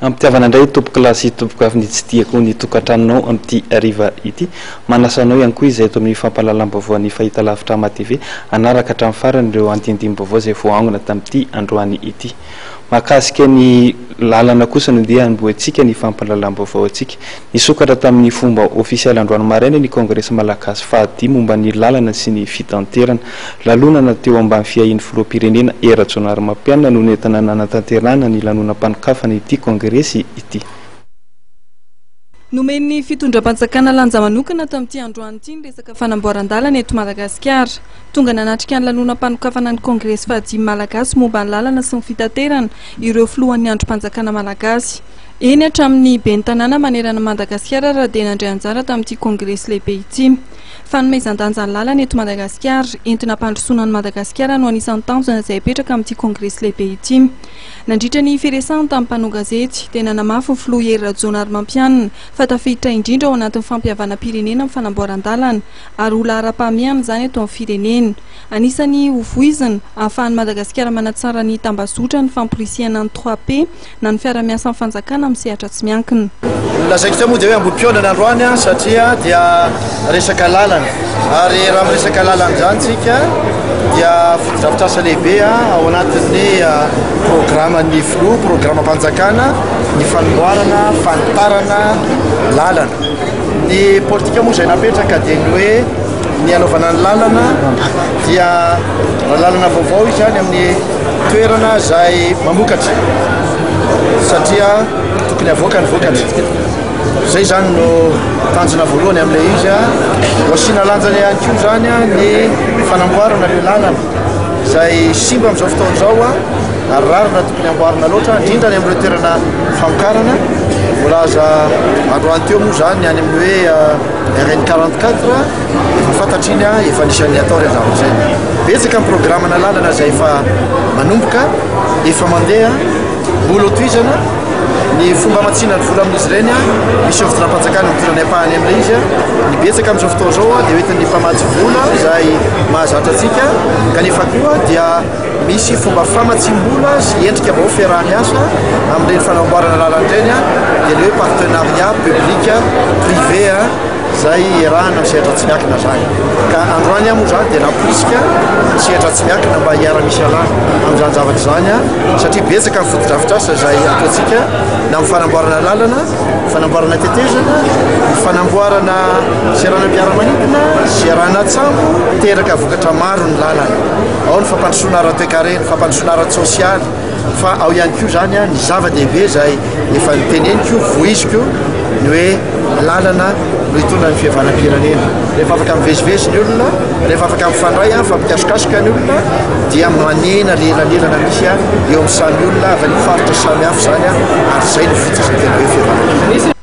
Ampitiavana indray tompoko lasy tompoko avy tsy tiako ny tokantranonao amin'ity ariva ity manasanao ihany koa izay eto amin'ny fampahalalam-baovao ny fahita lavitra AmaTV anaraka hatramin'ny farany ireo andindim-baovao izay voahangona tamin'ity androany ity. Mahakasika ny lalana kosa no dia anboantsika ny fampahalalam-baovao antsika. Nisokatra tamin'ny fomba ofisialy androany maraina ny Kongresa Malagasy faha-10 momba ny lalana sy ny fitanterana. Lalonana teo ambany fiahin'ny filoham-pirenena Ratsonary Mapianina no nentina nanatanterahana ny lanonam-panokafana ity kongresy ity. Nomeny fitondram-panjakana lanja manokana tamin'ity androany ity ny resaka fanamboaran-dalana eto Madagasikara. Tonga nanatrika ny lanonam-panokafana ny Kongresy faha-10 Malagasy momba ny lalana sy ny fitaterana ireo filohan'ny androm-panjakana Malagasy. Eny hatramin'ny ben'ny tanàna manerana Madagasikara raha dia nandray anjara tamin'ity kongresy lehibe ity. Fanomezan-danja ny lalana eto Madagasikara, entina hampandrosoana ny Madagasikara no anisan'ny tanjona izay apetraka amin'ity kongresy lehibe ity. Nandritra ny firesahana tamin'ny mpanao gazety dia nanamafy ny filoha Ratsonary Mampianina fa tafiditra indrindra ao anatin'ny fampihavana pirenena amin'ny fanamboaran-dalana ary olona ara-pahamiana izany eto amin'ny firenena. Anisany hovoizina ahafahan'ny Madagasikara manatsara ny tambazotra ny famporisihana ny 3P na ny fiara-miasan'ny fanjakana amin'ny sehatra tsy miankina. Lazaiko moa dia hoe ambom-pionana androany satria dia resaka lalana ary raha amin'ny resaka lalana izany tsika dia fotodrafitrasa lehibe ao anatin'ny programan'ny filoha, programam-panjakana, ny fanomboarana, fanitarana lalana. Ny politika moa izay napetraka dia ny hoe ny anaovana ny lalana dia lalana vaovao izy izany amin'ny toerana izay mamokatra satria tokony avoaka ny vokatra. Zay zany no tanjona voalohany amin'ilay izy ho asiana lanjany ihany koa zany ny fanamboarana ilay lalana izay simba amin'izao fotoana izao ary rarina tokony amboarina loatra indrindra ny amin'ireo toerana famokarana. Volaza androany teo moa zany any amin'ny hoe RN 44 efa fantatry iny efa anisan'ny atao rehetra zavatra izay. Betsaka amin'ny programana lalana izay efa manomboka, efa mandeha, mbola hotohizana ny fomba matsinany vola amin'izy ireny misy fitondram-panjakana mitondra ny ampahany amin'ilay izy. Ny betsaka amin'izao fotoana izao dia hoentin'ny mpamatsy vola izay mahazatra antsika kanefa koa dia misy fomba famatsim-bola sy endrika vaovao fiaraha-miasa amin'ireny fanamboarana lalana ireny dia ny hoe partenariat public privé izay iarahana sehatra tsy miankina zany. Ka androany moa zany dia naporisika sehatra tsy miankina mba hiara-misy alana amin'izany zavatra izany satria betsaka ny fotodrafitrasa izay ataontsika na amin'ny fanamboarana lalana, fanamboarana tetezana, fanamboarana siarana mpiara-manidina, siarana tsambo, teraka vokatra maro ny lalana. Ao ny fampandrosoana ara-toekarena, fampandrosoana ara-tsosialy, fa ao ihany koa zany ny zava-dehibe izay efa niteneniko, voiziko ny hoe lalana no hitondra ny fihavanam-pirenena. Rehefa afaka mivezivezy ny olona, rehefa afaka mifandray fampikasokasoka ny olona dia manena lelanelana misy eo amin'ny samy olona avy ny faritra samihafa zany ary izay no fototra tena hoe fihavanam-pirenena.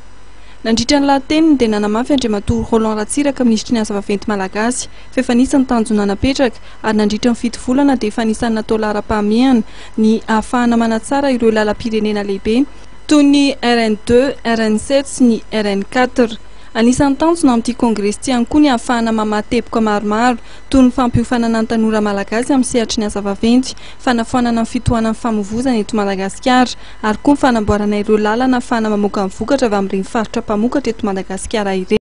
Nandritra ny lateniny dia nanamafy Andriamatory Roland Ratsiraka ministry ny asa vaventy Malagasy fa efa nisy ny tanjona napetraka ary nandritra ny 7 volana dia efa nisy natao laharam-pahamehana ny ahafahana manatsara ireo lalam-pirenena lehibe toy ny RN2, RN7 sy ny RN4. Anisan'ny tanjona amin'ity kongresy ity ihany koa ny ahafahana mamaha-teboka maromaro toy ny fampiofanana ny tanora malagasy amin'ny sehatry ny asa vaventy, fanafoanana ny fitohanana ny famovozana eto Madagasikara ary koa ny fanamboarana ireo lalana ahafahana mamoaka ny vokatra avy amin'ireny faritra mpamokatra eto Madagasikara ireny.